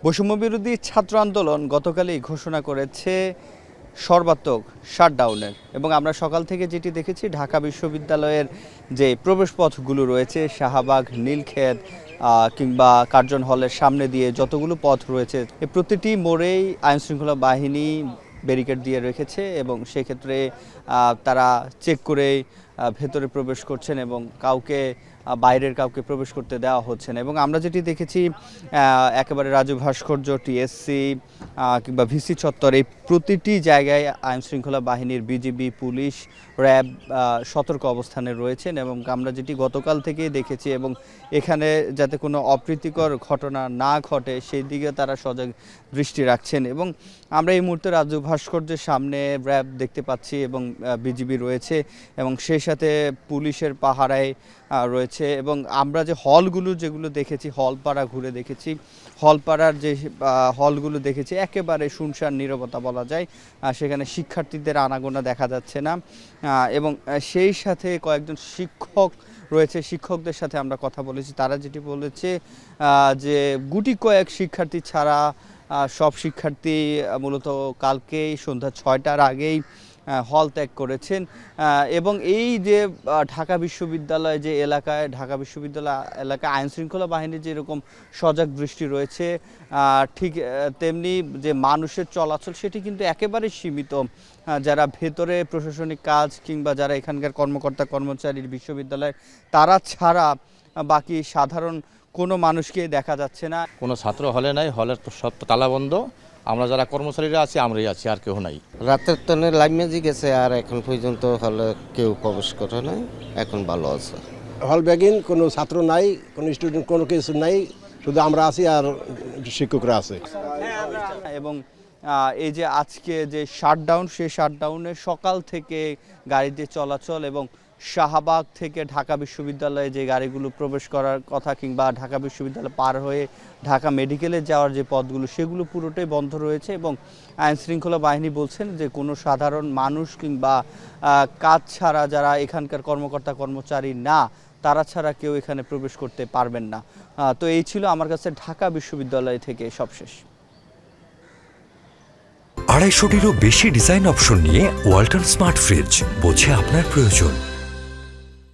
বৈষম্যবিরোধী ছাত্র আন্দোলন গতকালই ঘোষণা করেছে সর্বাত্মক শাটডাউনের এবং আমরা সকাল থেকে যেটি দেখেছি ঢাকা বিশ্ববিদ্যালয়ের যে প্রবেশপথগুলো রয়েছে শাহবাগ, নীলক্ষেত কিংবা কার্জন হলের সামনে দিয়ে যতগুলো পথ রয়েছে প্রতিটি মোড়েই আইনশৃঙ্খলা বাহিনী ব্যারিকেড দিয়ে রেখেছে এবং সেক্ষেত্রে তারা চেক করে ভেতরে প্রবেশ করছেন এবং বাইরের কাউকে প্রবেশ করতে দেওয়া হচ্ছে না। এবং আমরা যেটি দেখেছি একেবারে রাজু ভাস্কর্য, টিএসসি কিংবা ভিসি চত্বর এই প্রতিটি জায়গায় আইনশৃঙ্খলা বাহিনীর বিজিবি, পুলিশ, র্যাব সতর্ক অবস্থানে রয়েছেন এবং আমরা যেটি গতকাল থেকেই দেখেছি এবং এখানে যাতে কোনো অপ্রীতিকর ঘটনা না ঘটে সেই দিকে তারা সজাগ দৃষ্টি রাখছেন। এবং আমরা এই মুহূর্তে রাজু ভাস্কর্যের সামনে র্যাব দেখতে পাচ্ছি এবং বিজিবি রয়েছে এবং সেই সাথে পুলিশের পাহারায় রয়েছে। এবং আমরা যে হলগুলো যেগুলো দেখেছি, হলপাড়া ঘুরে দেখেছি, হলপাড়ার যে হলগুলো দেখেছি একেবারে শুনশান নীরবতা বলা যায়, সেখানে শিক্ষার্থীদের আনাগোনা দেখা যাচ্ছে না। এবং সেই সাথে কয়েকজন শিক্ষক রয়েছে, শিক্ষকদের সাথে আমরা কথা বলেছি, তারা যেটি বলেছে যে গুটি কয়েক শিক্ষার্থী ছাড়া সব শিক্ষার্থী মূলত কালকেই সন্ধ্যা 6টার আগেই হল ত্যাগ করেছেন। এবং এই যে ঢাকা বিশ্ববিদ্যালয় যে এলাকায়, ঢাকা বিশ্ববিদ্যালয় এলাকায় আইনশৃঙ্খলা বাহিনীর যেরকম সজাগ দৃষ্টি রয়েছে ঠিক তেমনি যে মানুষের চলাচল সেটি কিন্তু একেবারে সীমিত। যারা ভেতরে প্রশাসনিক কাজ কিংবা যারা এখানকার কর্মকর্তা কর্মচারী বিশ্ববিদ্যালয় তারা ছাড়া বাকি সাধারণ কোনো মানুষকে দেখা যাচ্ছে না। কোনো ছাত্র হলে নাই, হলের তো সব তালাবন্ধ। আমরা যারা কর্মচারীরা আছি আমরাই আছি, আর কেউ নাই। রাতের টনে লাইভ ম্যাজিক গেছে আর এখন পর্যন্ত হলে কেউ প্রবেশ করে নাই, এখন ভালো আছে। হল ব্যাগিন কোনো ছাত্র নাই, কোনো স্টুডেন্ট কোনো কিছু নাই, শুধু আমরা আছি আর শিক্ষকরা আছে। এবং এই যে আজকে যে শাটডাউন, সেই শাটডাউনে সকাল থেকে গাড়িতে চলাচল এবং শাহবাগ থেকে ঢাকা বিশ্ববিদ্যালয়ে যে গাড়িগুলো প্রবেশ করার কথা কিংবা ঢাকা বিশ্ববিদ্যালয় পার হয়ে ঢাকা মেডিকেলে যাওয়ার যে পথগুলো সেগুলো পুরোটাই বন্ধ রয়েছে। এবং আইনশৃঙ্খলা বাহিনী বলছেন যে কোনো সাধারণ মানুষ কিংবা কাজ ছাড়া যারা এখানকার কর্মকর্তা কর্মচারী না তারা ছাড়া কেউ এখানে প্রবেশ করতে পারবেন না। তো এই ছিল আমার কাছে ঢাকা বিশ্ববিদ্যালয় থেকে সবশেষ। 250-টিরও বেশি ডিজাইন অপশন নিয়ে ওয়ালটন স্মার্ট ফ্রিজ, বোঝে আপনার প্রয়োজন।